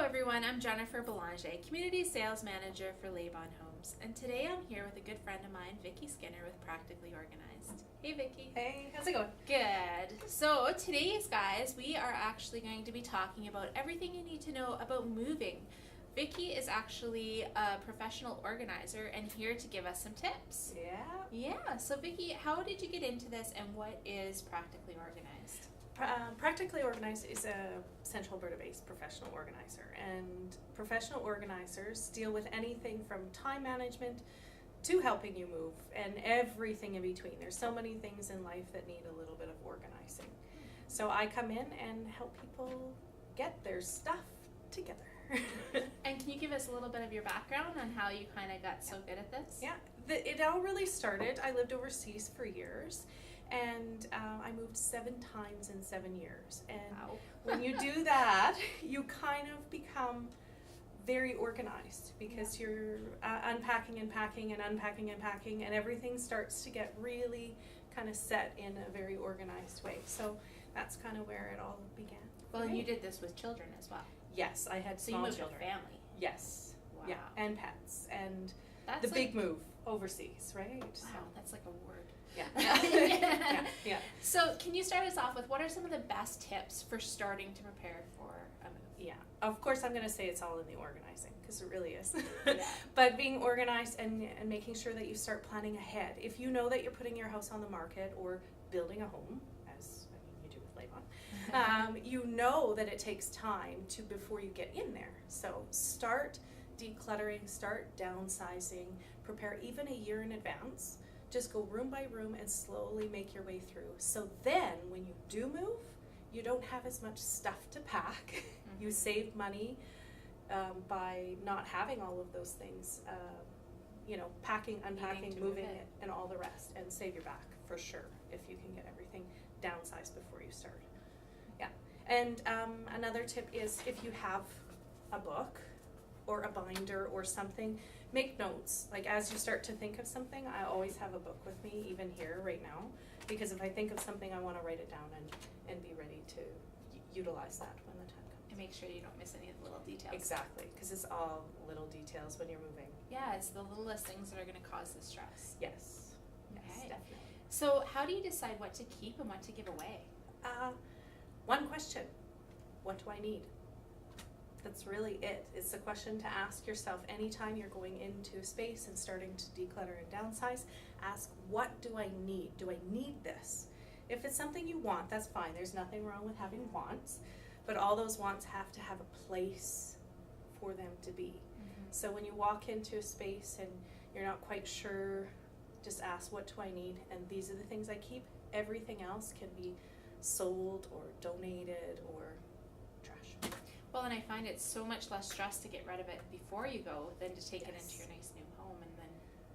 everyone, I'm Jennifer Belanger, Community Sales Manager for Laban Homes, and today I'm here with a good friend of mine, Vicki Skinner with Practically Organized. Hey Vicki. Hey, how's it going? Good. So today's guys, we are actually going to be talking about everything you need to know about moving. Vicki is actually a professional organizer and here to give us some tips. Yeah, so Vicki, how did you get into this and what is Practically Organized? Practically Organized is a Central Alberta-based professional organizer, and professional organizers deal with anything from time management to helping you move and everything in between. There's so many things in life that need a little bit of organizing. So I come in and help people get their stuff together. And can you give us a little bit of your background on how you kind of got so good at this? Yeah, it all really started, I lived overseas for years, and I moved 7 times in 7 years. And Wow. when you do that, you kind of become very organized because you're unpacking and packing and unpacking and packing, and everything starts to get really kind of set in a very organized way. So that's kind of where it all began. Well, and you did this with children as well. Yes, I had So you small moved children. with family. Yes. Wow. Yeah, and pets, and That's the like, big move overseas, right? Wow, that's like a word. Yeah. Yeah. So can you start us off with what are some of the best tips for starting to prepare for a move? Yeah, of course I'm going to say it's all in the organizing, because it really is. Yeah. But being organized and making sure that you start planning ahead. If you know that you're putting your house on the market or building a home, as I mean you do with Laban, you know that it takes time before you get in there. So start decluttering, start downsizing, prepare even a year in advance. Just go room by room and slowly make your way through. So then when you do move, you don't have as much stuff to pack. Mm-hmm. You save money by not having all of those things, packing, unpacking, to moving move it, and all the rest, and save your back for sure if you can get everything downsized before you start. Yeah. And another tip is if you have a book or a binder or something, make notes. Like as you start to think of something, I always have a book with me, even here right now, because if I think of something, I want to write it down and be ready to utilize that when the time comes. And make sure you don't miss any of the little details. Exactly, because it's all little details when you're moving. Yeah, it's the littlest things that are going to cause the stress. Yes, yes, Okay. definitely. So how do you decide what to keep and what to give away? One question, what do I need? That's really it. It's a question to ask yourself anytime you're going into a space and starting to declutter and downsize. Ask, what do I need? Do I need this? If it's something you want, that's fine. There's nothing wrong with having wants, but all those wants have to have a place for them to be. Mm-hmm. So when you walk into a space and you're not quite sure, just ask, what do I need? And these are the things I keep. Everything else can be sold or donated or trash. Well, and I find it's so much less stress to get rid of it before you go than to take it Yes. into your nice new home and then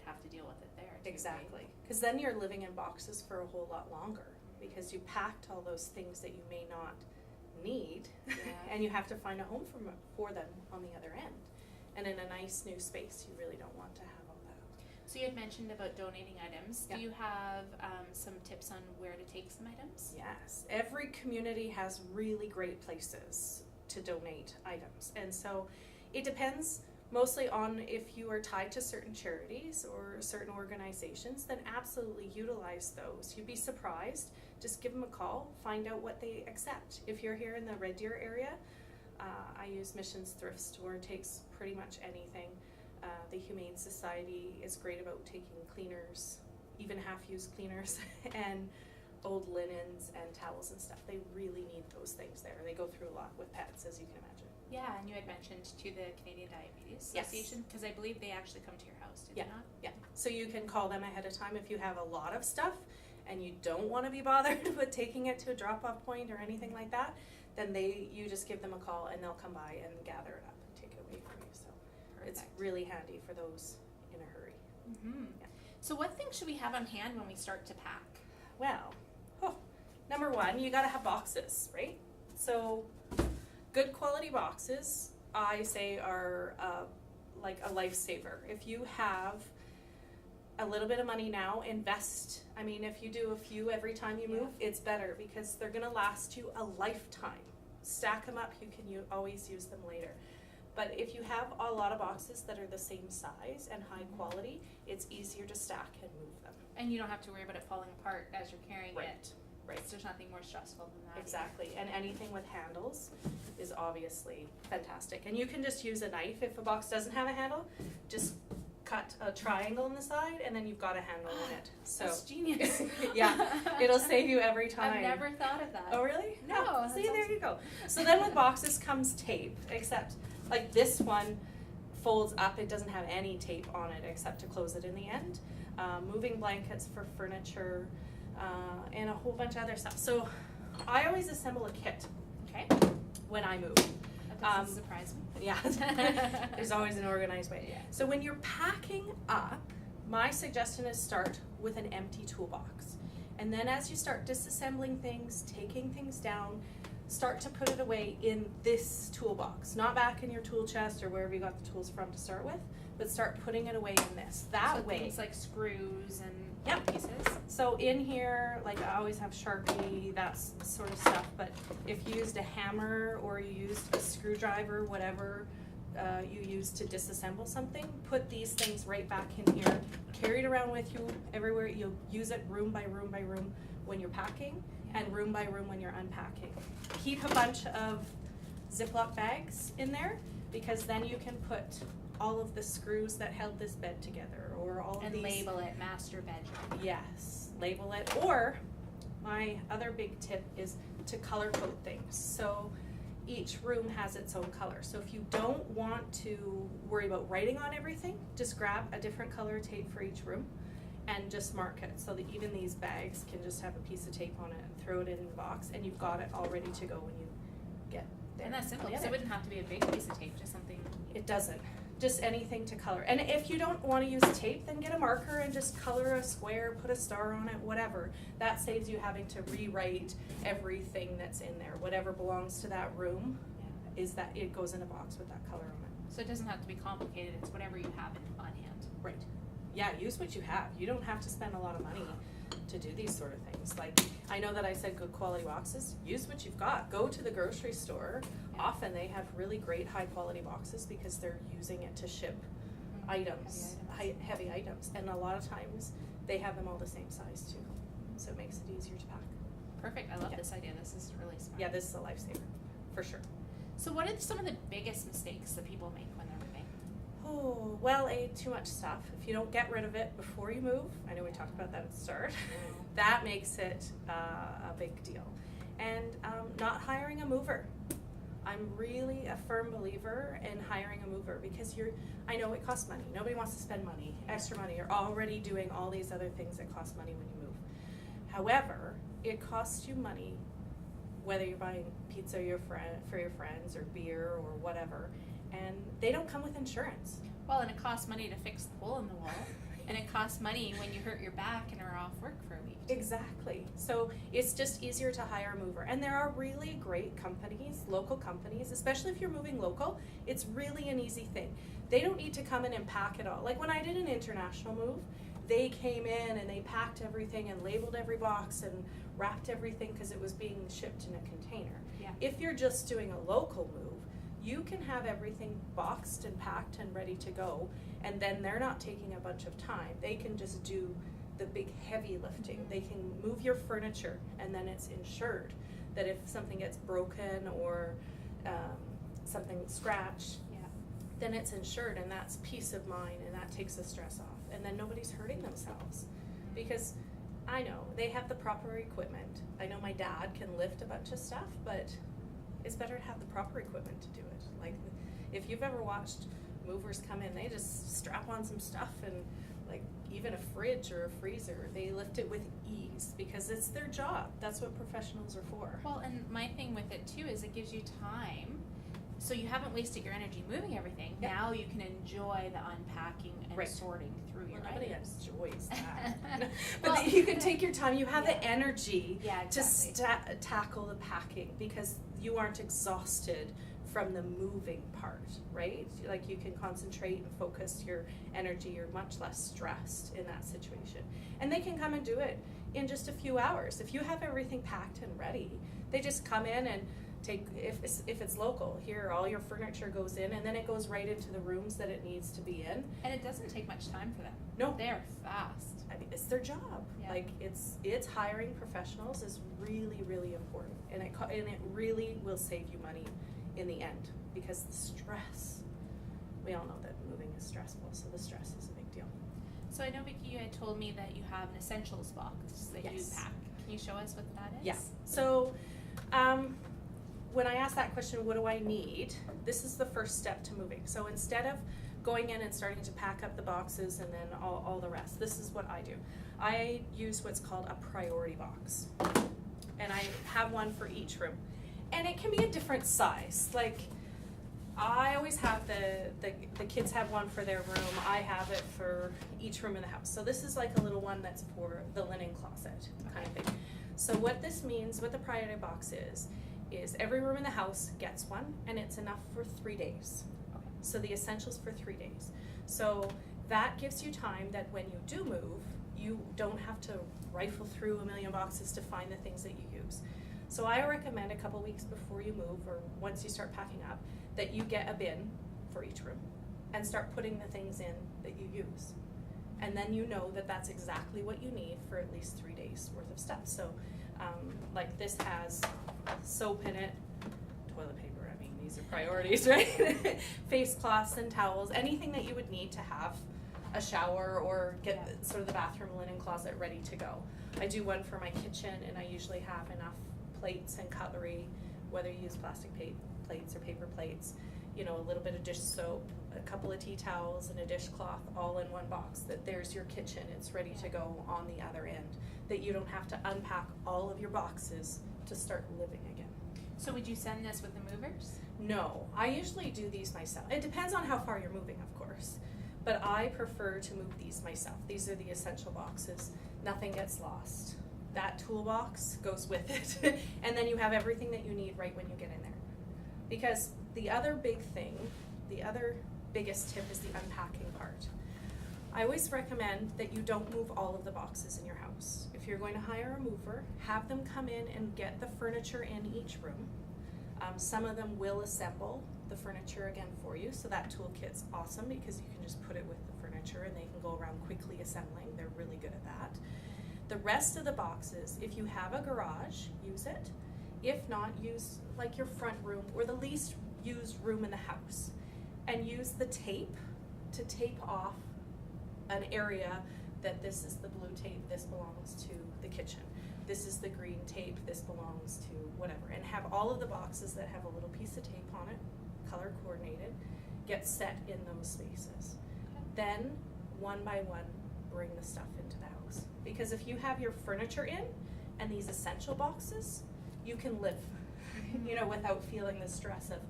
have to deal with it there. Too, Exactly, because then you're living in boxes for a whole lot longer because you packed all those things that you may not need, Yeah. and you have to find a home for them on the other end. And in a nice new space, you really don't want to have all that. So you had mentioned about donating items. Yeah. Do you have some tips on where to take some items? Yes, every community has really great places to donate items, and so it depends mostly on if you are tied to certain charities or certain organizations, then absolutely utilize those. You'd be surprised. Just give them a call, find out what they accept. If you're here in the Red Deer area, I use Missions Thrift Store, takes pretty much anything. The Humane Society is great about taking cleaners, even half-used cleaners, and old linens and towels and stuff. They really need those things there. They go through a lot with pets, as you can imagine. Yeah, and you had mentioned to the Canadian Diabetes Yes. Association, because I believe they actually come to your house, do Yeah. they not? Yeah, so you can call them ahead of time if you have a lot of stuff and you don't want to be bothered with taking it to a drop-off point or anything like that, then you just give them a call and they'll come by and gather it up and take it away from you. So it's Perfect. really handy for those in a hurry. Mm-hmm. Yeah. So what things should we have on hand when we start to pack? Well, number one, you gotta have boxes, right? So good quality boxes, I say, are like a lifesaver. If you have a little bit of money now, invest. I mean, if you do a few every time you move, it's better because they're gonna last you a lifetime. Stack them up, you can always use them later. But if you have a lot of boxes that are the same size and high quality, it's easier to stack and move them. And you don't have to worry about it falling apart as you're carrying it. Right. So there's nothing more stressful than that. Exactly, and anything with handles is obviously fantastic. And you can just use a knife if a box doesn't have a handle. Just cut a triangle on the side, and then you've got a handle in it. So That's genius. yeah, it'll save you every time. I've never thought of that. Oh really? No, Yeah. that's See, there awesome. you go. So then with boxes comes tape, except like this one folds up. It doesn't have any tape on it except to close it in the end. Moving blankets for furniture, and a whole bunch of other stuff. So I always assemble a kit Okay. when I move. That doesn't surprise me. Yeah, there's always an organized way. Yeah. So when you're packing up, my suggestion is start with an empty toolbox. And then as you start disassembling things, taking things down, start to put it away in this toolbox. Not back in your tool chest or wherever you got the tools from to start with, but start putting it away in this. That So way. things like screws and Yep. pieces. So in here, like I always have Sharpie, that sort of stuff, but if you used a hammer or you used a screwdriver, whatever you use to disassemble something, put these things right back in here, carry it around with you everywhere. You'll use it room by room by room when you're packing and room by room when you're unpacking. Keep a bunch of Ziploc bags in there because then you can put all of the screws that held this bed together or all of And these. label it master bedroom. Yes, label it. Or my other big tip is to color code things. So each room has its own color. So if you don't want to worry about writing on everything, just grab a different color tape for each room and just mark it so that even these bags can just have a piece of tape on it and throw it in the box and you've got it all ready to go when you get there. And that's simple, on the because it other. wouldn't have to be a big piece of tape, just something. It doesn't. Just anything to color. And if you don't want to use tape, then get a marker and just color a square, put a star on it, whatever. That saves you having to rewrite everything that's in there. Whatever belongs to that room is that it goes in a box with that color on it. So it doesn't have to be complicated, it's whatever you have on hand. Right. Yeah, use what you have. You don't have to spend a lot of money to do these sort of things. Like, I know that I said good quality boxes. Use what you've got. Go to the grocery store. Yeah. Often they have really great high quality boxes because they're using it to ship items, heavy items. And a lot of times they have them all the same size too. So it makes it easier to pack. Perfect, I love Yeah. this idea, this is really smart. Yeah, this is a lifesaver, for sure. So what are some of the biggest mistakes that people make when they're moving? Oh, well, too much stuff. If you don't get rid of it before you move, I know we talked about that at the start, that makes it a big deal. And not hiring a mover. I'm really a firm believer in hiring a mover because I know it costs money. Nobody wants to spend money, extra money. You're already doing all these other things that cost money when you move. However, it costs you money whether you're buying pizza for your friends or beer or whatever, and they don't come with insurance. Well, and it costs money to fix the hole in the wall, and it costs money when you hurt your back and are off work for a week. Exactly. So it's just easier to hire a mover. And there are really great companies, local companies, especially if you're moving local, it's really an easy thing. They don't need to come in and pack it all. Like when I did an international move, they came in and they packed everything and labeled every box and wrapped everything because it was being shipped in a container. Yeah. If you're just doing a local move, you can have everything boxed and packed and ready to go, and then they're not taking a bunch of time. They can just do the big heavy lifting. Mm-hmm. They can move your furniture, and then it's insured that if something gets broken or something scratched, then it's insured, and that's peace of mind, and that takes the stress off. And then nobody's hurting themselves because I know they have the proper equipment. I know my dad can lift a bunch of stuff, but it's better to have the proper equipment to do it. Like if you've ever watched movers come in, they just strap on some stuff and like even a fridge or a freezer, they lift it with ease because it's their job. That's what professionals are for. Well, and my thing with it too is it gives you time. So you haven't wasted your energy moving everything. Yep. Now you can enjoy the unpacking and Right. sorting through your Nobody items. enjoys that. But Well, you can take your time. You have yeah. the energy Yeah, to exactly. tackle the packing because you aren't exhausted from the moving part, right? Like you can concentrate and focus your energy. You're much less stressed in that situation. And they can come and do it in just a few hours. If you have everything packed and ready, they just come in and if it's local, here all your furniture goes in and then it goes right into the rooms that it needs to be in. And it doesn't take much time for them. No. They're fast. I mean, it's their job. Yeah. Like it's hiring professionals is really, really important, and it really will save you money in the end, because the stress. We all know that moving is stressful, so the stress is a big deal. So I know, Vicki, you had told me that you have an essentials box that you Yes. pack. Can you show us what that is? Yeah. So, when I ask that question, what do I need? This is the first step to moving. So instead of going in and starting to pack up the boxes and then all the rest, this is what I do. I use what's called a priority box, and I have one for each room, and it can be a different size. Like, I always have the kids have one for their room. I have it for each room in the house. So this is like a little one that's for the linen closet kind of thing. So what this means, what the priority box is every room in the house gets one, and it's enough for 3 days. Okay. So the essentials for 3 days. So that gives you time that when you do move, you don't have to rifle through a million boxes to find the things that you use. So I recommend a couple weeks before you move, or once you start packing up, that you get a bin for each room and start putting the things in that you use. And then you know that that's exactly what you need for at least 3 days worth of stuff. So like this has soap in it, toilet paper, I mean, these are priorities, right? Face cloths and towels, anything that you would need to have a shower or get sort of the bathroom linen closet ready to go. I do one for my kitchen, and I usually have enough plates and cutlery, whether you use plastic plates or paper plates, you know, a little bit of dish soap, a couple of tea towels, and a dishcloth all in one box, that there's your kitchen, it's ready to go on the other end, that you don't have to unpack all of your boxes to start living again. So would you send this with the movers? No, I usually do these myself. It depends on how far you're moving, of course, but I prefer to move these myself. These are the essential boxes. Nothing gets lost. That toolbox goes with it, and then you have everything that you need right when you get in there. Because the other big thing, the other biggest tip is the unpacking part. I always recommend that you don't move all of the boxes in your house. If you're going to hire a mover, have them come in and get the furniture in each room. Some of them will assemble the furniture again for you, so that toolkit's awesome because you can just put it with the furniture and they can go around quickly assembling. They're really good at that. The rest of the boxes, if you have a garage, use it. If not, use like your front room or the least used room in the house, and use the tape to tape off an area that this is the blue tape, this belongs to the kitchen. This is the green tape, this belongs to whatever. And have all of the boxes that have a little piece of tape on it, color coordinated, get set in those spaces. Okay. Then, one by one, bring the stuff into the house. Because if you have your furniture in and these essential boxes, you can live, you know, without feeling the stress of,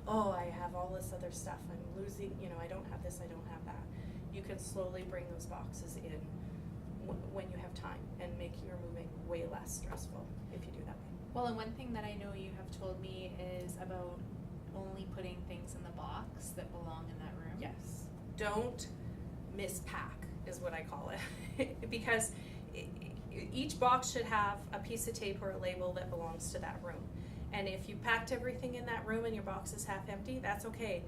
oh, I have all this other stuff, I'm losing, you know, I don't have this, I don't have that. You can slowly bring those boxes in when you have time and make your moving way less stressful if you do that way. Well, and one thing that I know you have told me is about only putting things in the box that belong in that room. Yes. Don't mispack is what I call it. Because each box should have a piece of tape or a label that belongs to that room. And if you packed everything in that room and your box is half empty, that's okay.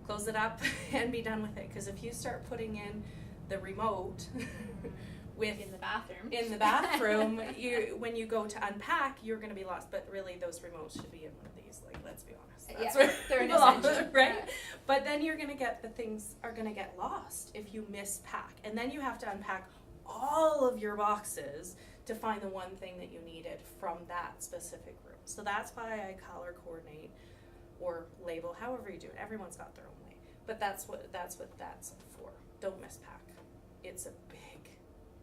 Close it up and be done with it. Because if you start putting in the remote with in the bathroom. In the bathroom, when you go to unpack, you're going to be lost. But really, those remotes should be in one of these. Like, let's be honest. That's yeah, where they're an belong, essential, right? Yeah. But then you're going to get the things are going to get lost if you mispack, and then you have to unpack all of your boxes to find the one thing that you needed from that specific room. So that's why I color coordinate or label, however you do it. Everyone's got their own way, but that's what that's for. Don't mispack. It's a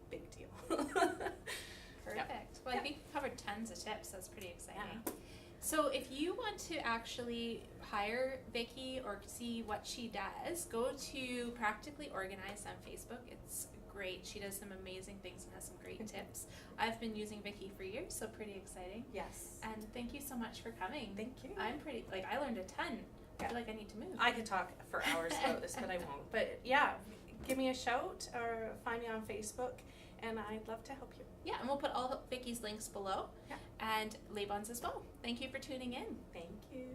big deal. Perfect. Well, Yeah. I think we covered tons of tips. That's pretty exciting. Yeah. So if you want to actually hire Vicki or see what she does, go to Practically Organized on Facebook. It's great. She does some amazing things and has some great tips. I've been using Vicki for years, so pretty exciting. Yes. And thank you so much for coming. Thank you. I'm pretty, I learned a ton. I Yeah. feel like I need to move. I could talk for hours about this, but I won't. But yeah, give me a shout or find me on Facebook, and I'd love to help you. Yeah, and we'll put all Vicki's links below. Yeah. and Laybon's as well. Thank you for tuning in. Thank you.